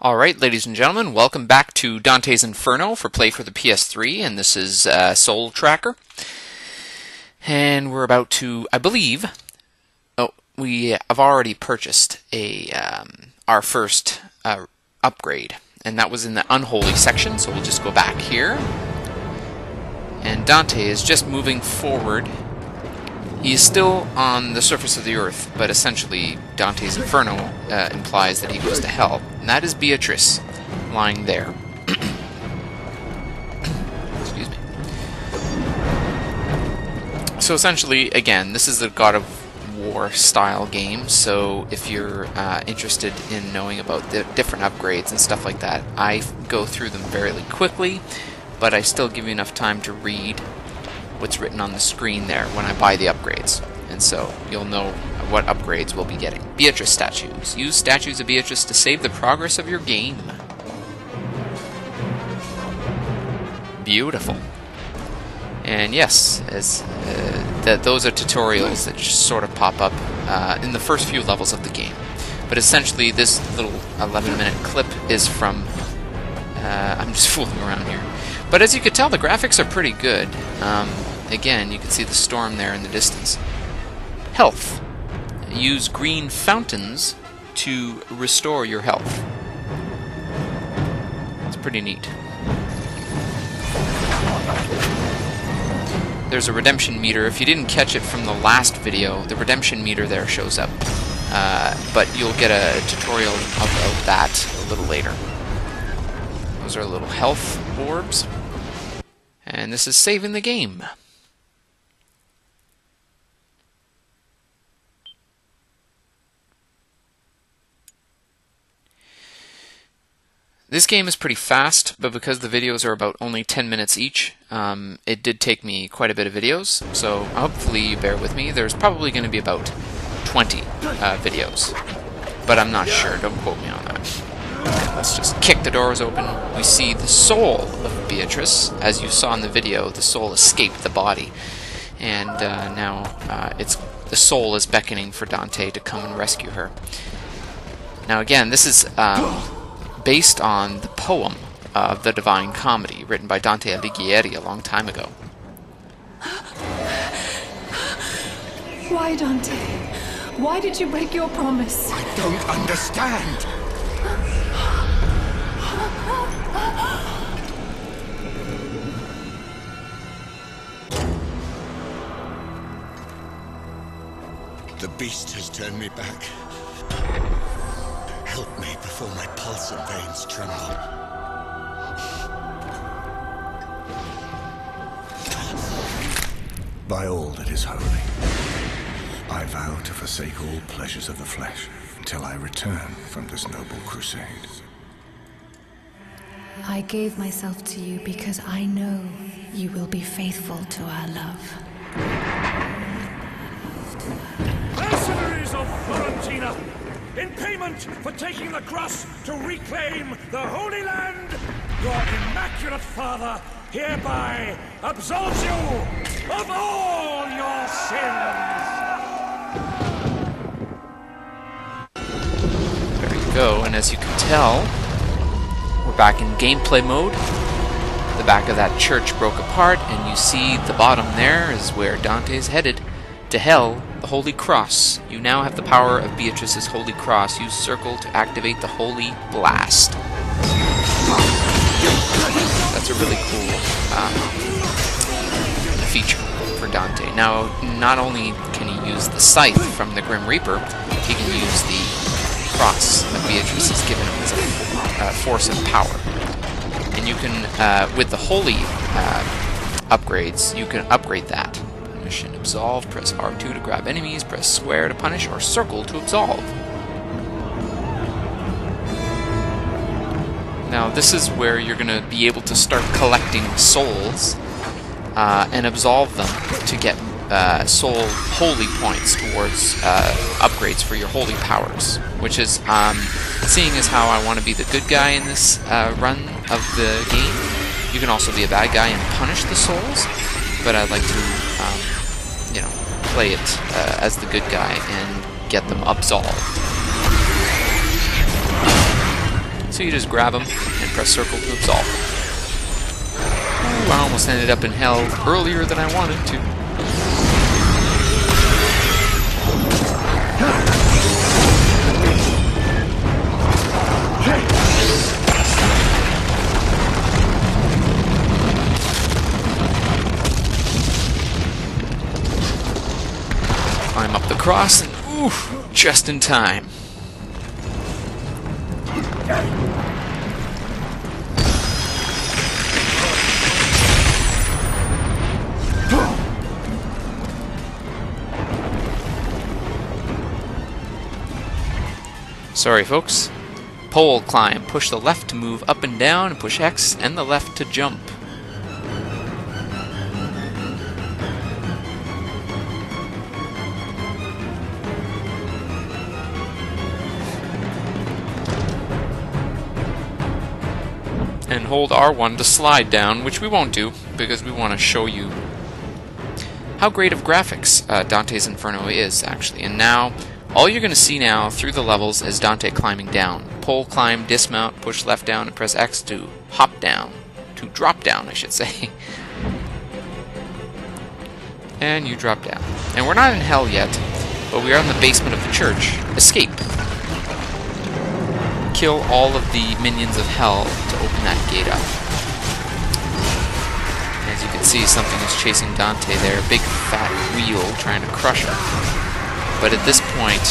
Alright, ladies and gentlemen, welcome back to Dante's Inferno for play for the PS3, and this is Soul Tracker. And we're about to, I believe, we have already purchased our first upgrade, and that was in the unholy section, so we'll just go back here. And Dante is just moving forward. He is still on the surface of the earth, but essentially Dante's Inferno implies that he goes to hell. And that is Beatrice, lying there. Excuse me. So essentially, again, this is a God of War style game, so if you're interested in knowing about the different upgrades and stuff like that, I go through them fairly quickly, but I still give you enough time to read what's written on the screen there when I buy the upgrades, and so you'll know what upgrades we'll be getting. Beatrice statues. Use statues of Beatrice to save the progress of your game. Beautiful. And yes, as those are tutorials that just sort of pop up in the first few levels of the game. But essentially, this little 11-minute clip is from... I'm just fooling around here. But as you can tell, the graphics are pretty good. Again, you can see the storm there in the distance. Health. Use green fountains to restore your health. It's pretty neat. There's a redemption meter. If you didn't catch it from the last video, the redemption meter there shows up. But you'll get a tutorial of that a little later. Those are little health orbs. And this is saving the game. This game is pretty fast, but because the videos are about only 10 minutes each, it did take me quite a bit of videos, so hopefully you bear with me. There's probably going to be about 20 videos, but I'm not sure. Don't quote me on that. Okay, let's just kick the doors open. We see the soul of Beatrice. As you saw in the video, the soul escaped the body, and now the soul is beckoning for Dante to come and rescue her. Now again, this is... based on the poem of the Divine Comedy, written by Dante Alighieri a long time ago. Why, Dante? Why did you break your promise? I don't understand! The beast has turned me back. Help me before my pulse and veins tremble. By all that is holy, I vow to forsake all pleasures of the flesh until I return from this noble crusade. I gave myself to you because I know you will be faithful to our love. Mercenaries of Florentina! In payment for taking the cross to reclaim the Holy Land, your immaculate father hereby absolves you of all your sins! There you go, and as you can tell, we're back in gameplay mode. The back of that church broke apart, and you see the bottom there is where Dante's headed. To hell, the Holy Cross. You now have the power of Beatrice's Holy Cross. Use circle to activate the Holy Blast. That's a really cool feature for Dante. Now, not only can he use the scythe from the Grim Reaper, he can use the cross that Beatrice has given him as a force and power. And you can, with the Holy upgrades, you can upgrade that. Absolve, press R2 to grab enemies, press square to punish, or circle to absolve. Now this is where you're going to be able to start collecting souls and absolve them to get soul holy points towards upgrades for your holy powers, which is, seeing as how I want to be the good guy in this run of the game, you can also be a bad guy and punish the souls, but I'd like to play it as the good guy and get them absolved. So you just grab them and press circle to absolve. Ooh, I almost ended up in hell earlier than I wanted to. Climb up the cross and oof, just in time. Sorry folks. Pole climb. Push the left to move up and down, and push X and the left to jump. And hold R1 to slide down, which we won't do, because we want to show you how great of graphics Dante's Inferno is, actually. And now, all you're going to see now through the levels is Dante climbing down. Pole climb, dismount, push left down, and press X to hop down. To drop down, I should say. And you drop down. And we're not in hell yet, but we are in the basement of the church. Escape. Kill all of the minions of hell to open that gate up. As you can see, something is chasing Dante there. Big fat wheel trying to crush him. But at this point,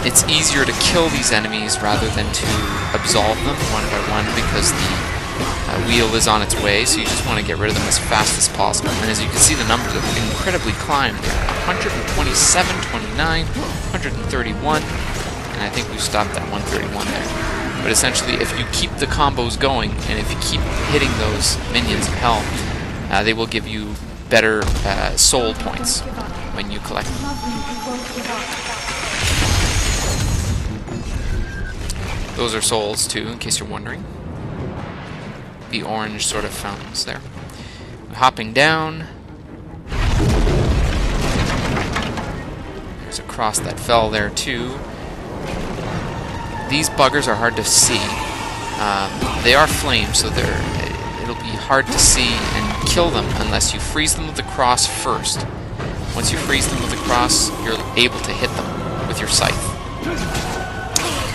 it's easier to kill these enemies rather than to absolve them one by one, because the wheel is on its way, so you just want to get rid of them as fast as possible. And as you can see, the numbers have incredibly climbed there. 127, 29, 131, and I think we've stopped at 131 there. But essentially, if you keep the combos going, and if you keep hitting those minions of hell, they will give you better soul points when you collect them. Those are souls too, in case you're wondering. The orange sort of fountains there. Hopping down. There's a cross that fell there too. These buggers are hard to see. They are flames, so it'll be hard to see and kill them unless you freeze them with the cross first. Once you freeze them with the cross, you're able to hit them with your scythe.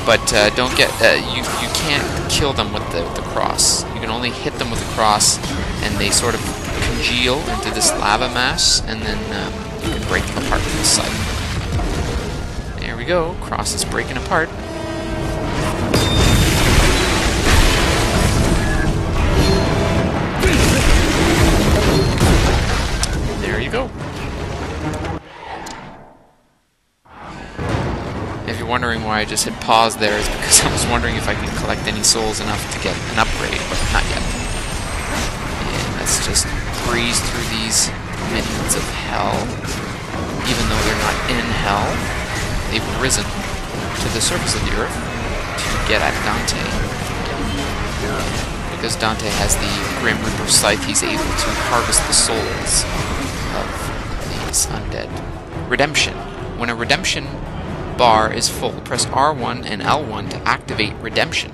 But don't get you can't kill them with the cross. You can only hit them with the cross, and they sort of congeal into this lava mass, and then you can break them apart with the scythe. There we go. Cross is breaking apart. There you go. If you're wondering why I just hit pause there, it's because I was wondering if I could collect any souls enough to get an upgrade, but not yet. And let's just breeze through these minions of hell. Even though they're not in hell, they've risen to the surface of the earth to get at Dante. Because Dante has the Grim Reaper Scythe, he's able to harvest the souls of these undead. Redemption. When a redemption bar is full, press R1 and L1 to activate redemption.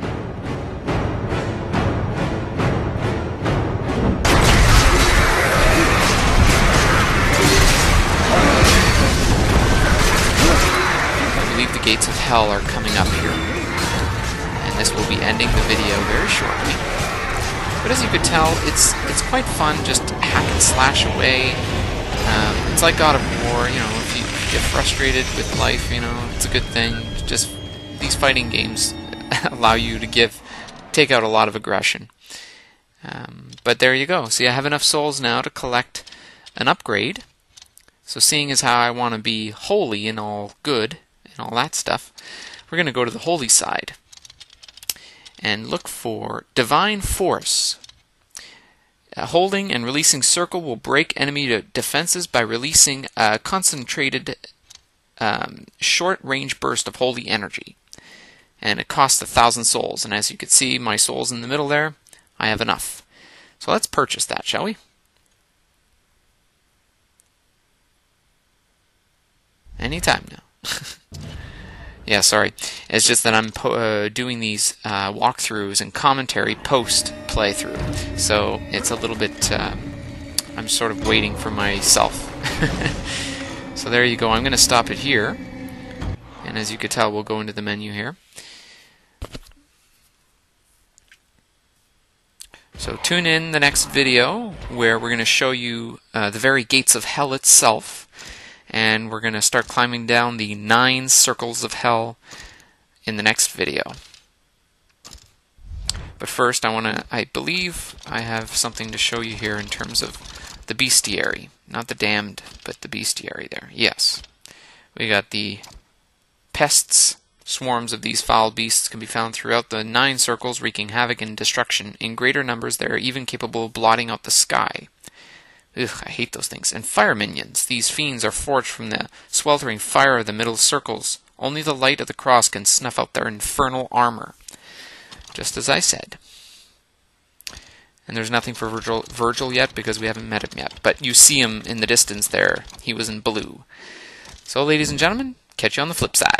I believe the gates of hell are coming up here, and this will be ending the video very shortly. But as you could tell, it's quite fun, just hack and slash away. It's like God of War, you know, if you get frustrated with life, you know, it's a good thing. Just these fighting games allow you to take out a lot of aggression. But there you go. See, I have enough souls now to collect an upgrade. So seeing as how I want to be holy and all good and all that stuff, we're going to go to the holy side and look for Divine Force. Holding and releasing circle will break enemy defenses by releasing a concentrated short-range burst of holy energy. And it costs 1,000 souls. And as you can see, my souls in the middle there, I have enough. So let's purchase that, shall we? Anytime now. Yeah, sorry. It's just that I'm doing these walkthroughs and commentary post playthrough, so it's a little bit. I'm sort of waiting for myself. So there you go. I'm going to stop it here, and as you can tell, we'll go into the menu here. So tune in the next video where we're going to show you the very gates of hell itself, and we're going to start climbing down the 9 circles of hell in the next video. But first I believe I have something to show you here in terms of the bestiary. Not the damned, but the bestiary there. Yes. We got the pests. Swarms of these foul beasts can be found throughout the 9 circles, wreaking havoc and destruction. In greater numbers, they are even capable of blotting out the sky. Ugh, I hate those things. And fire minions. These fiends are forged from the sweltering fire of the middle circles. Only the light of the cross can snuff out their infernal armor. Just as I said. And there's nothing for Virgil yet because we haven't met him yet. But you see him in the distance there. He was in blue. So, ladies and gentlemen, catch you on the flip side.